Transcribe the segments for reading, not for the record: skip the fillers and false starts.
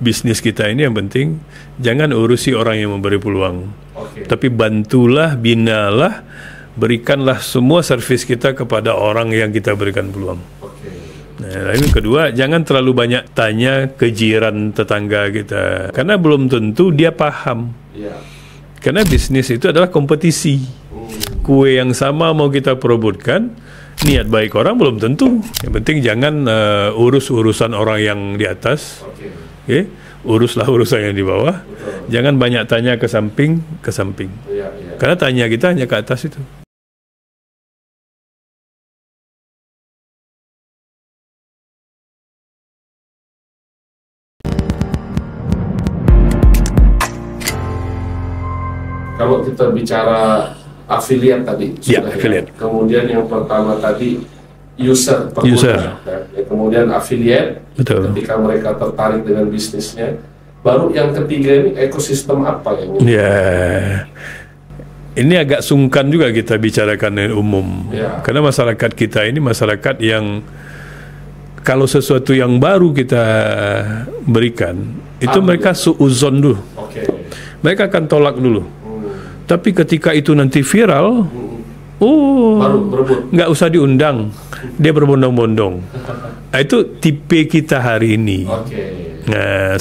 bisnis kita ini yang penting jangan urusi orang yang memberi peluang, tapi bantulah, binalah, berikanlah semua servis kita kepada orang yang kita berikan peluang. Nah, lalu kedua, jangan terlalu banyak tanya kejiran tetangga kita, karena belum tentu dia paham. Karena bisnis itu adalah kompetisi. Kue yang sama mau kita perebutkan, niat baik orang belum tentu. Yang penting jangan urus urusan orang yang di atas. Uruslah urusan yang di bawah. Jangan banyak tanya ke samping. Karena tanya kita hanya ke atas itu. Kalau kita bicara affiliate tadi, affiliate. Kemudian yang pertama tadi user, pengguna. Kemudian affiliate, ketika mereka tertarik dengan bisnisnya. Baru yang ketiga ini ekosistem apa yang ini? Ini agak sungkan juga kita bicarakan dengan umum. Karena masyarakat kita ini masyarakat yang kalau sesuatu yang baru kita berikan, itu mereka suuzon dulu. Mereka akan tolak dulu. Tapi ketika itu nanti viral, nggak usah diundang, dia berbondong-bondong. Nah, itu tipe kita hari ini. Nah,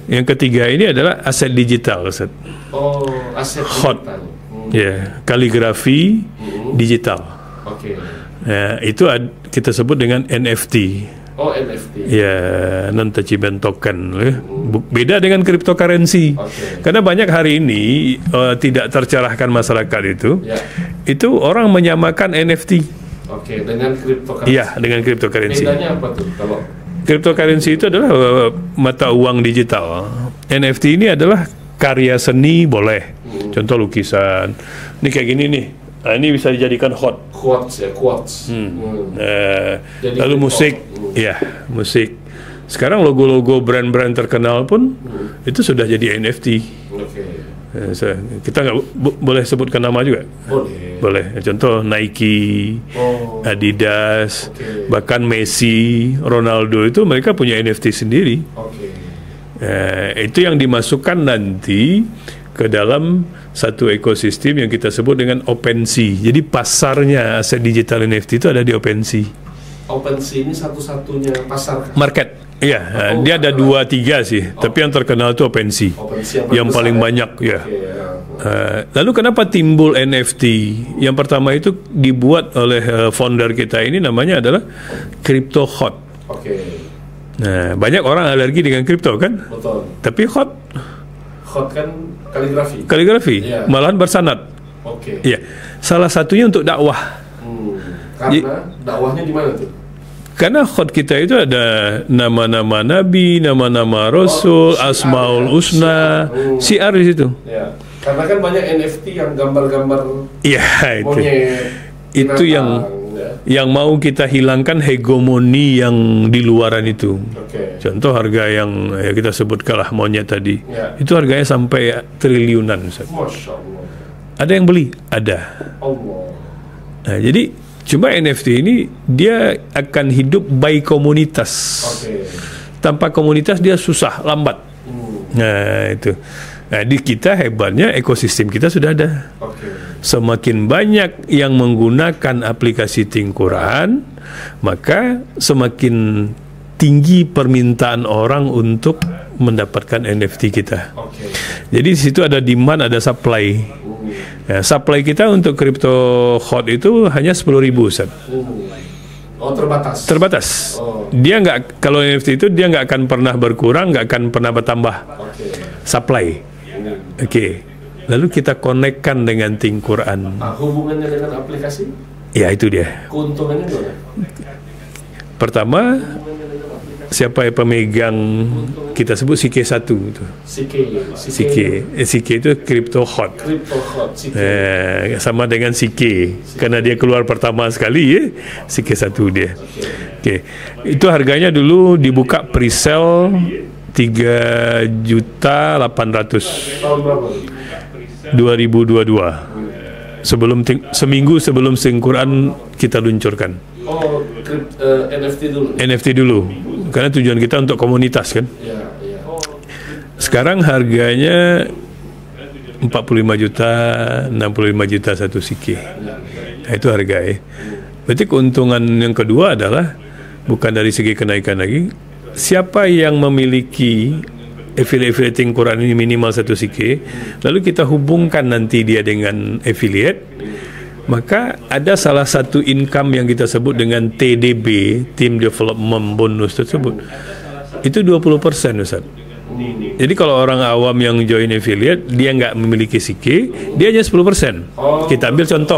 yang ketiga ini adalah aset digital, Ustaz. Aset hot, kaligrafi digital. Nah, itu kita sebut dengan NFT. NFT. Non touchable token. Beda dengan cryptocurrency. Karena banyak hari ini tidak tercerahkan masyarakat itu. Itu orang menyamakan NFT. Dengan cryptocurrency. Dengan cryptocurrency. Bedanya apa tuh kalau cryptocurrency itu adalah mata uang digital. NFT ini adalah karya seni boleh. Contoh lukisan. Ini kayak gini nih. Nah, ini bisa dijadikan quotes. Lalu musik, musik. Sekarang logo-logo brand-brand terkenal pun itu sudah jadi NFT. Kita nggak boleh sebutkan nama juga. Boleh. Contoh Nike, Adidas, bahkan Messi, Ronaldo itu mereka punya NFT sendiri. Itu yang dimasukkan nanti ke dalam satu ekosistem yang kita sebut dengan OpenSea. Jadi pasarnya aset digital NFT itu ada di OpenSea. OpenSea ini satu-satunya pasar market. Dia ada 2-3 sih, tapi yang terkenal itu OpenSea. Yang paling banyak lalu kenapa timbul NFT? Yang pertama itu dibuat oleh founder kita ini, namanya adalah Crypto Hot. Nah, banyak orang alergi dengan kripto kan? Betul. Tapi hot kan kaligrafi. Malahan bersanad. Salah satunya untuk dakwah. Karena dakwahnya di mana tuh? Karena hot kita itu ada nama-nama nabi, nama-nama rasul, asmaul husna, syiar di situ. Karena kan banyak NFT yang gambar-gambar itu yang mau kita hilangkan hegemoni yang di luaran itu. Contoh harga yang kita sebutkanlah monyet tadi, itu harganya sampai triliunan. Masya Allah. Ada yang beli? Ada. Nah, jadi cuma NFT ini dia akan hidup by komunitas. Tanpa komunitas dia susah, lambat. Nah, itu. Nah, di kita hebatnya ekosistem kita sudah ada. Semakin banyak yang menggunakan aplikasi Ting-Quran, maka semakin tinggi permintaan orang untuk mendapatkan NFT kita. Jadi di situ ada demand, ada supply. Supply kita untuk crypto hot itu hanya 10.000, Ustaz. Terbatas. Dia nggak, kalau NFT itu dia nggak akan pernah berkurang, nggak akan pernah bertambah. Supply. Lalu kita konekkan dengan Ting-Quran. Hubungannya dengan aplikasi? Itu dia. Keuntungannya gimana? Pertama, siapa yang pemegang, kita sebut CK1 itu. CK itu Crypto Hot. Sama dengan CK, karena dia keluar pertama sekali, CK1 dia. Itu harganya dulu dibuka pre-sale 3.800.000 2022. Seminggu sebelum Ting-Quran kita luncurkan. NFT dulu. Karena tujuan kita untuk komunitas kan. Sekarang harganya 45 juta, 65 juta satu sike. Nah, itu harga ya. Berarti keuntungan yang kedua adalah bukan dari segi kenaikan lagi. Siapa yang memiliki affiliating Quran ini minimal satu sike, lalu kita hubungkan nanti dia dengan affiliate, maka ada salah satu income yang kita sebut dengan TDB, Team Development Bonus tersebut. Itu 20%, Ustaz. Jadi kalau orang awam yang join affiliate, dia nggak memiliki sike, dia hanya 10%. Kita ambil contoh.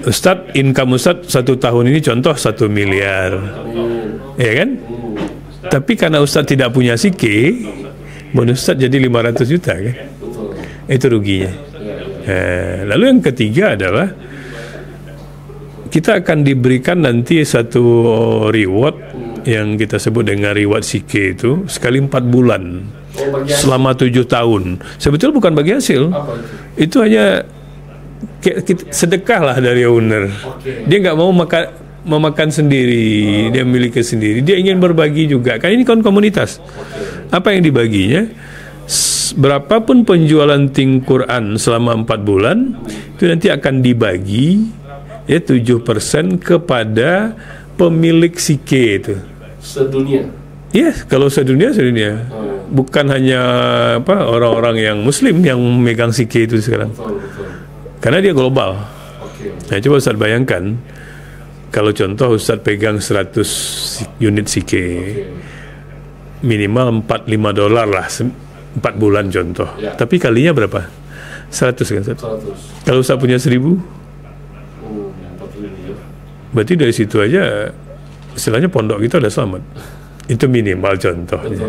Ustadz, income Ustadz 1 tahun ini contoh 1 miliar. Ya kan? Tapi karena Ustadz tidak punya sike, bonus Ustadz jadi 500 juta kan? Itu ruginya. Lalu yang ketiga adalah kita akan diberikan nanti satu reward yang kita sebut dengan reward sike itu sekali 4 bulan selama 7 tahun. Sebetulnya bukan bagi hasil, itu hanya sedekah lah dari owner. Dia nggak mau memakan sendiri, dia miliki sendiri, dia ingin berbagi juga. Kan ini kan komunitas. Apa yang dibaginya? Berapapun penjualan Think Quran selama 4 bulan itu nanti akan dibagi ya 7% kepada pemilik sike itu. Sedunia. Iya, kalau sedunia. Bukan hanya orang-orang yang Muslim yang megang sike itu sekarang. Karena dia global. Nah, coba Ustaz bayangkan kalau contoh Ustaz pegang 100 unit sike, minimal $4-5 lah 4 bulan contoh. Tapi kalinya berapa? 100 kan Ustaz? 100. Kalau Ustaz punya 1000, berarti dari situ aja istilahnya pondok kita udah selamat. Itu minimal contohnya.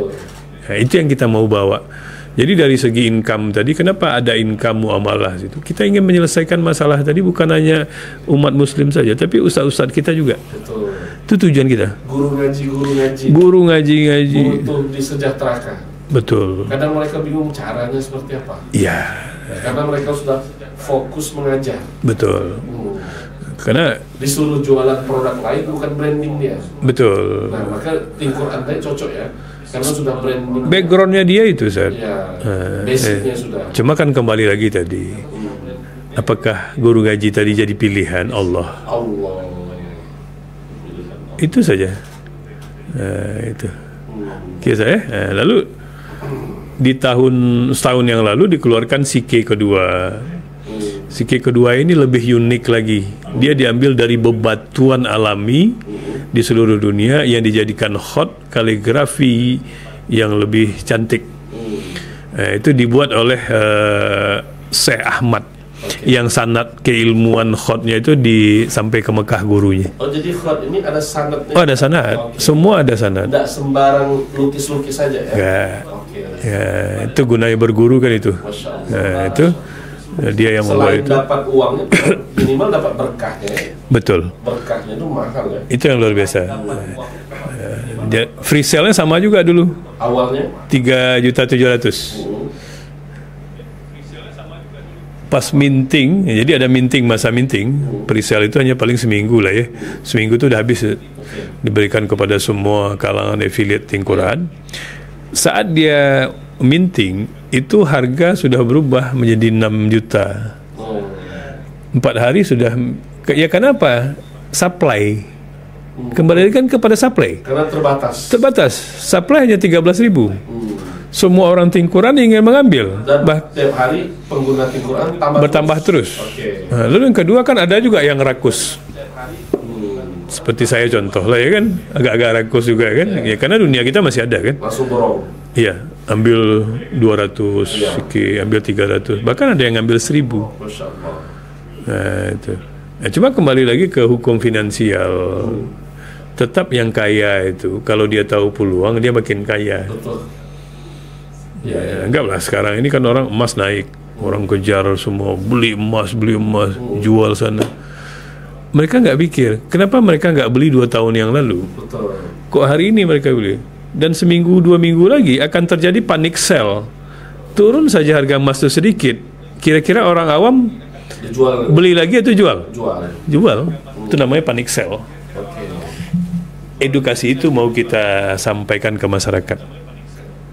Nah, itu yang kita mau bawa. Jadi dari segi income tadi, kenapa ada income muamalah itu? Kita ingin menyelesaikan masalah tadi bukan hanya umat Muslim saja, tapi ustaz-ustaz kita juga. Betul. Itu tujuan kita. Guru ngaji. Guru disejahterakan. Betul. Kadang mereka bingung caranya seperti apa. Iya. Karena mereka sudah fokus mengajar. Betul. Karena disuruh jualan produk lain bukan branding dia. Betul. Nah, maka Think Quran tadi cocok ya. Karena sudah branding. Backgroundnya dia itu, Ustaz. Ya, basicnya sudah. Cuma kan kembali lagi tadi. Apakah guru ngaji tadi jadi pilihan Allah? Itu saja. Itu. Kisah ya. Lalu di setahun yang lalu dikeluarkan sike kedua. Sike kedua ini lebih unik lagi. Dia diambil dari bebatuan alami di seluruh dunia yang dijadikan khot kaligrafi yang lebih cantik. Itu dibuat oleh Syekh Ahmad yang sanad keilmuan khotnya itu sampai ke Mekah gurunya. Oh, jadi khot ini ada sanadnya? Oh, ada sanad. Semua ada sanad. Tidak sembarang lukis-lukis saja ya? Enggak. Ya, itu gunanya berguru kan itu. Nah, itu dia yang membuat itu. Selain dapat uangnya, minimal dapat berkahnya. Betul. Berkahnya itu mahal ya. Itu yang luar biasa. Free sale-nya sama juga dulu. Awalnya 3.700.000. Pas minting, jadi ada minting, masa minting. Pre-sale itu hanya paling seminggu lah ya. Seminggu itu udah habis. Diberikan kepada semua kalangan affiliate Think Quran. Saat dia minting, itu harga sudah berubah menjadi 6 juta. 4 hari sudah. Ya kenapa? Supply. Kembali kan kepada supply. Karena terbatas. Supply hanya 13.000. Semua orang Think Quran ingin mengambil. Dan setiap hari pengguna Think Quran bertambah terus. Nah, lalu yang kedua kan ada juga yang rakus. Seperti saya contoh lah ya kan, agak-agak rakus juga kan. Ya karena dunia kita masih ada kan. Langsung borong. Iya, ambil 200, ambil 300, bahkan ada yang ngambil 1.000. Masya Allah. Nah, itu. Nah, cuma kembali lagi ke hukum finansial. Tetap yang kaya itu, kalau dia tahu peluang, dia makin kaya. Betul. Anggaplah sekarang ini kan orang emas naik, orang kejar semua beli emas, jual sana. Mereka nggak pikir, kenapa mereka nggak beli 2 tahun yang lalu? Betul. Kok hari ini mereka beli? Dan seminggu 2 minggu lagi akan terjadi panic sell. Turun saja harga emas itu sedikit, kira-kira orang awam beli lagi atau jual. Itu namanya panic sell. Edukasi itu mau kita sampaikan ke masyarakat.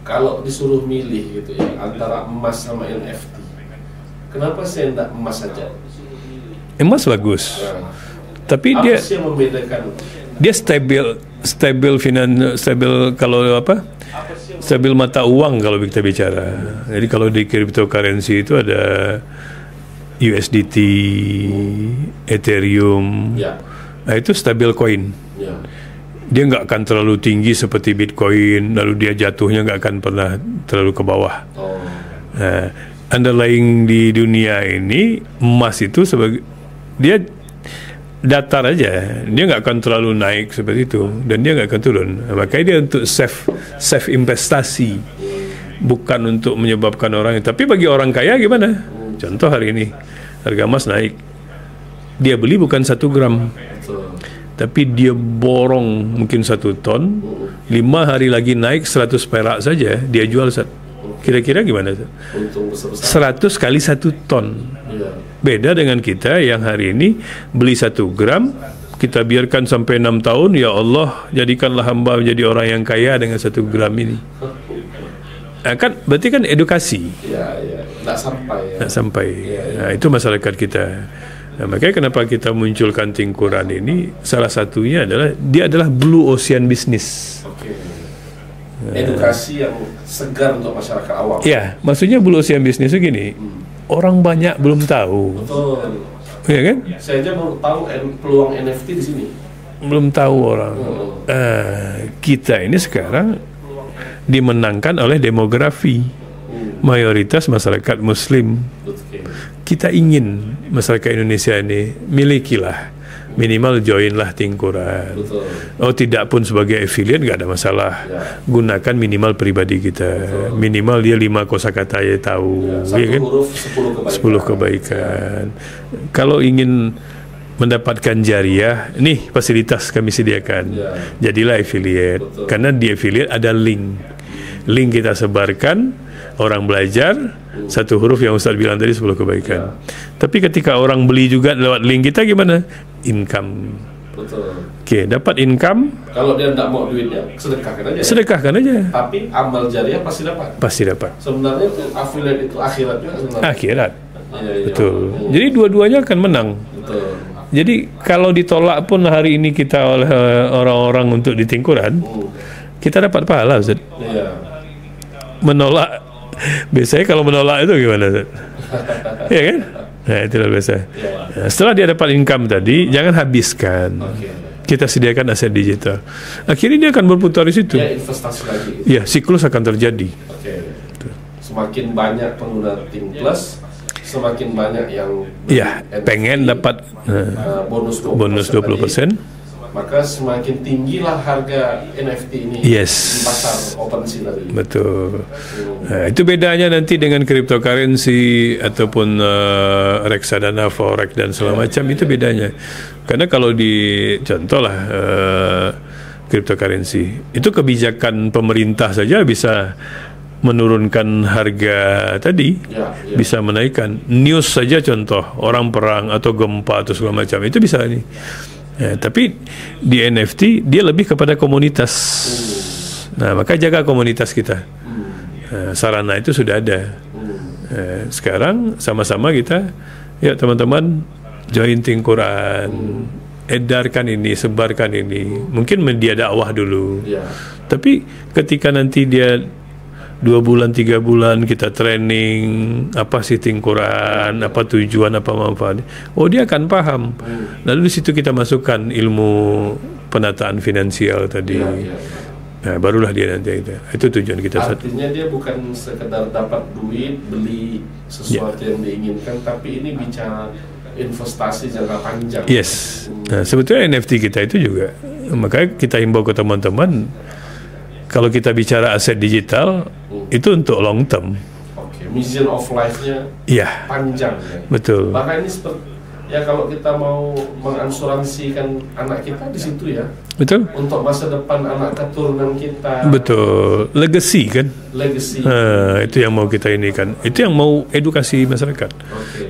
kalau disuruh milih gitu ya antara emas sama NFT, kenapa saya enggak emas saja? Emas bagus, tapi apa dia sih yang membedakan? Dia stabil kalau apa? Stabil mata uang kalau kita bicara. Jadi kalau di cryptocurrency itu ada USDT, Ethereum, nah itu stabil coin. Dia nggak akan terlalu tinggi seperti Bitcoin, lalu dia jatuhnya nggak akan pernah terlalu ke bawah. Nah, underlying di dunia ini emas itu sebagai dia datar aja, dia nggak akan terlalu naik seperti itu dan dia nggak akan turun. Makanya dia untuk safe investasi, bukan untuk menyebabkan orang. Tapi bagi orang kaya gimana? Contoh hari ini harga emas naik, dia beli bukan 1 gram, tapi dia borong mungkin 1 ton, 5 hari lagi naik 100 perak saja dia jual. Kira-kira gimana? 100 kali 1 ton. Beda dengan kita yang hari ini beli 1 gram, kita biarkan sampai 6 tahun, ya Allah jadikanlah hamba menjadi orang yang kaya dengan 1 gram ini. Nah, kan berarti kan edukasi. Nggak sampai. Nah, itu masyarakat kita. Nah, makanya kenapa kita munculkan Tingkuran ini, salah satunya adalah dia adalah blue ocean business. Edukasi yang segar untuk masyarakat awam. Ya, maksudnya blue ocean business itu gini. Orang banyak belum tahu. Betul. Ya kan? Saya aja baru tahu peluang NFT di sini. belum tahu orang. Kita ini sekarang dimenangkan oleh demografi, mayoritas masyarakat Muslim. Kita ingin masyarakat Indonesia ini milikilah, minimal joinlah Tingkuran. Oh tidak pun sebagai affiliate nggak ada masalah. Gunakan minimal pribadi kita. Minimal dia 5 kosakata ya tahu. Satu ya kan? huruf 10 kebaikan. Kalau ingin mendapatkan jariah, nih fasilitas kami sediakan. Jadilah affiliate. Karena di affiliate ada link. Link kita sebarkan, orang belajar, satu huruf yang Ustaz bilang tadi 10 kebaikan. Tapi ketika orang beli juga lewat link kita gimana? Income. Oke, dapat income. Kalau dia tidak mau duitnya, sedekahkan aja. Sedekahkan aja. Tapi amal jariah pasti dapat. Pasti dapat. Sebenarnya itu affiliate itu akhirat juga sebenarnya. Akhirat. Betul. Jadi dua-duanya akan menang. Betul. Jadi kalau ditolak pun hari ini kita oleh orang-orang untuk di Tingkuran, kita dapat pahala, Ustaz. Menolak, biasanya kalau menolak itu gimana, Ustaz? Iya kan? Nah, itu biasa. Nah, setelah dia dapat income tadi, jangan habiskan. Kita sediakan aset digital. Akhirnya dia akan berputar di situ. Ya, investasi lagi. Ya, siklus akan terjadi. Semakin banyak pengguna Ting Plus, semakin banyak yang pengen dapat bonus 20%. Maka semakin tinggilah harga NFT ini di pasar OpenSea tadi. Betul. Nah, itu bedanya nanti dengan cryptocurrency ataupun reksadana, forex dan segala macam, itu bedanya. Karena kalau di contohlah cryptocurrency, itu kebijakan pemerintah saja bisa menurunkan harga tadi, bisa menaikkan. News saja contoh, orang perang atau gempa atau segala macam, itu bisa nih. Tapi di NFT dia lebih kepada komunitas. Nah, maka jaga komunitas kita. Sarana itu sudah ada. Sekarang sama-sama kita, ya teman-teman, join Tingkuran, edarkan ini, sebarkan ini. Mungkin media dakwah dulu. Tapi ketika nanti dia 2 bulan, 3 bulan kita training apa sih Tingkuran, apa tujuan, apa manfaat. Oh, dia akan paham. Lalu di situ kita masukkan ilmu penataan finansial tadi. Nah, barulah dia nanti itu tujuan kita. Artinya dia bukan sekedar dapat duit beli sesuatu yang diinginkan, tapi ini bicara investasi jangka panjang. Yes. Nah, sebetulnya NFT kita itu juga. Makanya kita himbau ke teman-teman, kalau kita bicara aset digital, itu untuk long term. Mission of life-nya panjang. Betul. Bahkan ini seperti, ya kalau kita mau mengasuransikan anak kita di situ ya. Betul. Untuk masa depan anak keturunan kita. Betul. Legacy kan. Legacy. Itu yang mau kita ini kan. Itu yang mau edukasi masyarakat.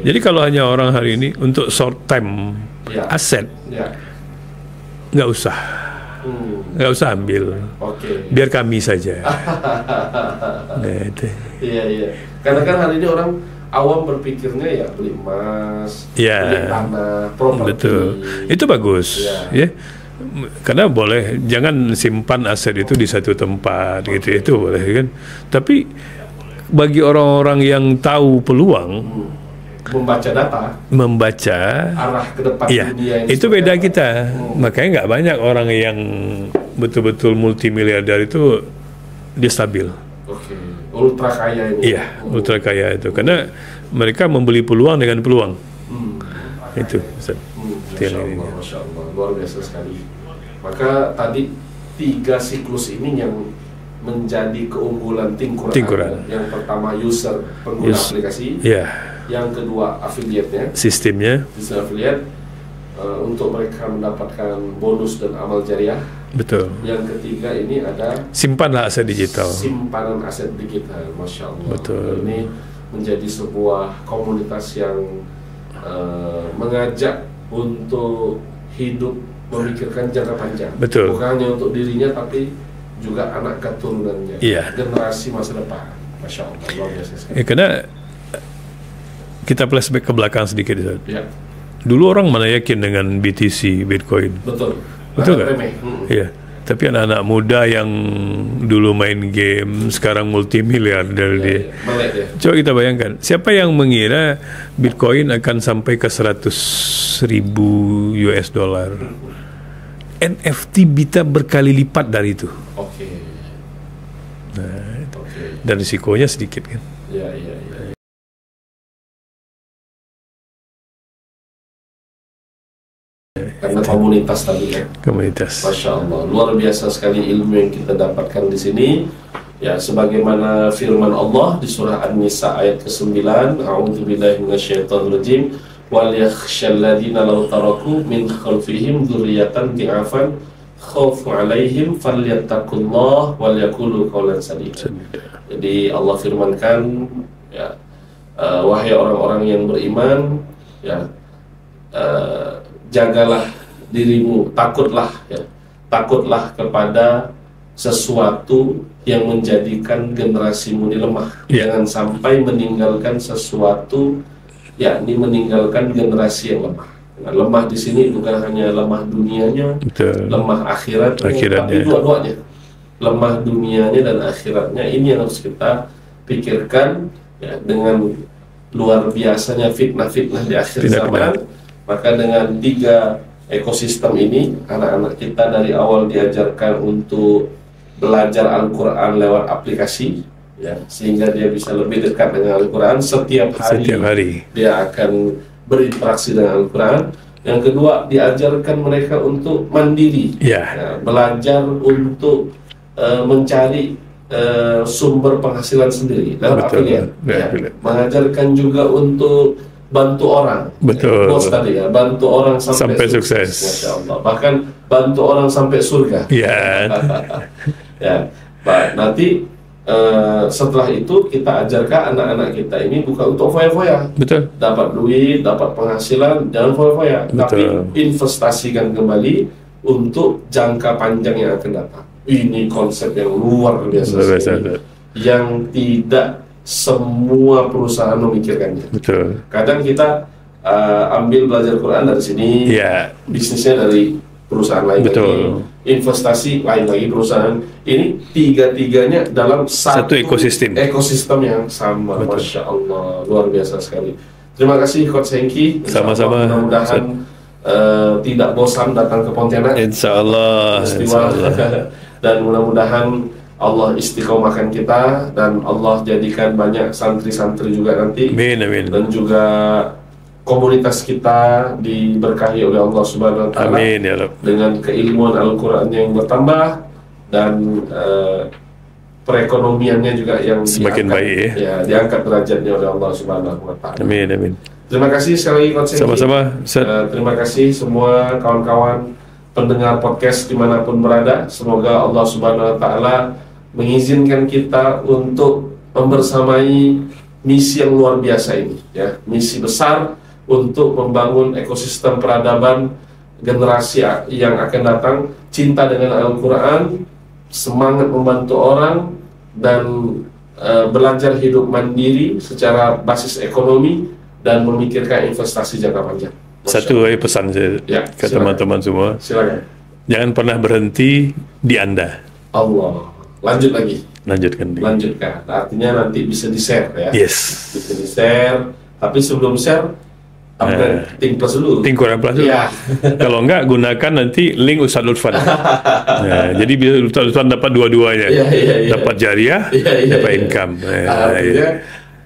Jadi kalau hanya orang hari ini untuk short time aset, nggak usah. nggak usah ambil. Biar kami saja. Iya. Karena kan hari ini orang awam berpikirnya ya beli emas, beli tanah, properti. Betul. Itu bagus, ya. Karena boleh, jangan simpan aset itu di satu tempat, gitu. Itu boleh kan. Tapi bagi orang-orang yang tahu peluang, membaca data, membaca arah ke depan dunia itu beda kita. Makanya nggak banyak orang yang betul-betul multimiliarder itu dia stabil. Ultra kaya ini. Iya, ultra kaya itu karena mereka membeli peluang dengan peluang. Itu. Masya Allah, luar biasa sekali. Maka tadi 3 siklus ini yang menjadi keunggulan Ting-Quran. Yang pertama user, pengguna aplikasi. Yang kedua affiliate-nya, sistem affiliate, untuk mereka mendapatkan bonus dan amal jariah. Betul. Yang ketiga ini ada simpanlah aset digital. Simpanan aset digital, Masya Allah. Betul. Ini menjadi sebuah komunitas yang mengajak untuk hidup memikirkan jangka panjang. Betul. Bukan hanya untuk dirinya tapi juga anak keturunannya, generasi masa depan. Masya Allah, luar biasa sekali. Karena kita flashback ke belakang sedikit. Dulu orang mana yakin dengan BTC, Bitcoin. Betul kan? Iya. Tapi anak-anak muda yang dulu main game sekarang multimiliarder dia. Coba kita bayangkan, siapa yang mengira Bitcoin akan sampai ke 100.000 US dollar? NFT bisa berkali lipat dari itu. Dan risikonya sedikit kan? Iya. Karena komunitas tadi ya. Komunitas. Masya Allah, luar biasa sekali ilmu yang kita dapatkan di sini. Ya, sebagaimana firman Allah di surah An-Nisa ayat ke-9, A'udzubillahi minasyaitonirrajim, wal yakhshal ladzina law taraku min khalfihim dzurriyyatan dhi'afan khaufu 'alaihim falyattaqullah wal yaqulu qawlan sadida. Jadi Allah firmankan, ya, wahai orang-orang yang beriman, ya, jagalah dirimu, takutlah kepada sesuatu yang menjadikan generasimu ini lemah. Jangan sampai meninggalkan sesuatu, yakni meninggalkan generasi yang lemah. Nah, lemah di sini bukan hanya lemah dunianya, lemah akhiratnya, tapi dua-duanya. Lemah dunianya dan akhiratnya ini yang harus kita pikirkan, ya, dengan luar biasanya fitnah-fitnah di akhir zaman. Maka dengan 3 ekosistem ini, anak-anak kita dari awal diajarkan untuk belajar Al-Quran lewat aplikasi, ya, sehingga dia bisa lebih dekat dengan Al-Quran. Setiap hari dia akan berinteraksi dengan Al-Quran. Yang kedua, diajarkan mereka untuk mandiri, ya, belajar untuk mencari sumber penghasilan sendiri lewat affiliate. Mengajarkan juga untuk bantu orang, bos tadi ya, bantu orang sampai sukses. Masya Allah. Bahkan bantu orang sampai surga. Ya, baik. Nanti setelah itu kita ajarkan anak-anak kita ini bukan untuk foya-foya. Dapat duit, dapat penghasilan, jangan foya-foya, tapi investasikan kembali untuk jangka panjang yang akan datang. Ini konsep yang luar biasa yang tidak semua perusahaan memikirkannya. Kadang kita ambil belajar Quran dari sini, bisnisnya dari perusahaan lain lagi, investasi lain lagi perusahaan. Ini tiga-tiganya dalam satu ekosistem yang sama. Masya Allah, luar biasa sekali. Terima kasih Coach Hengki. Sama-sama. Mudah-mudahan tidak bosan datang ke Pontianak. Insya Allah. Dan mudah-mudahan Allah istiqomahkan kita dan Allah jadikan banyak santri-santri juga nanti. Amin. Dan juga komunitas kita diberkahi oleh Allah Subhanahu wa taala. Amin ya Rabb. Dengan keilmuan Al-Qur'an yang bertambah dan perekonomiannya juga yang semakin baik ya, diangkat derajatnya oleh Allah Subhanahu wa taala. Amin. Terima kasih sekali lagi Coach Hengki. Sama-sama. Terima kasih semua kawan-kawan pendengar podcast dimanapun berada. Semoga Allah Subhanahu wa taala mengizinkan kita untuk membersamai misi yang luar biasa ini, ya, misi besar untuk membangun ekosistem peradaban generasi yang akan datang cinta dengan Al-Quran, semangat membantu orang, dan belajar hidup mandiri secara basis ekonomi dan memikirkan investasi jangka panjang. Satu lagi pesan saya ke teman-teman semua. Silakan. Jangan pernah berhenti di Anda. Allah. Lanjut lagi. Lanjutkan. Artinya nanti bisa di-share ya. Yes. Bisa di-share. Tapi sebelum share, Think Plus dulu. Think Quran Plus dulu. Ya. Kalau enggak, gunakan nanti link Ustaz Lutfan. Jadi bisa Ustaz Lutfan dapat dua-duanya. Dapat jariah, dapat income. Artinya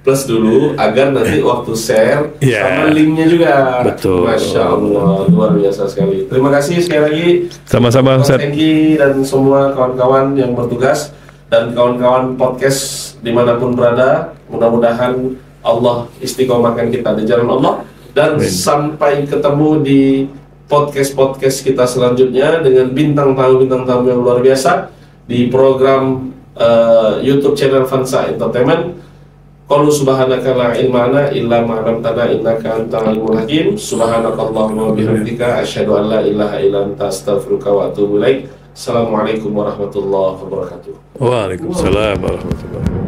plus dulu agar nanti waktu share sama linknya juga. Betul. Masya Allah, luar biasa sekali. Terima kasih sekali lagi. Sama-sama Ustaz. Tengki dan semua kawan-kawan yang bertugas dan kawan-kawan podcast dimanapun berada. Mudah-mudahan Allah istiqomahkan kita di jalan Allah. Dan sampai ketemu di podcast kita selanjutnya dengan bintang tamu yang luar biasa di program YouTube channel Fansa Entertainment. Qalu subhanaka la ilma lana illa ma 'allamtana innaka antal alimul hakim. Subhanakallahumma wa bihamdika asyhadu an la ilaha illa anta astaghfiruka wa atubu ilaik. Assalamualaikum warahmatullahi wabarakatuh. Waalaikumsalam warahmatullahi wabarakatuh.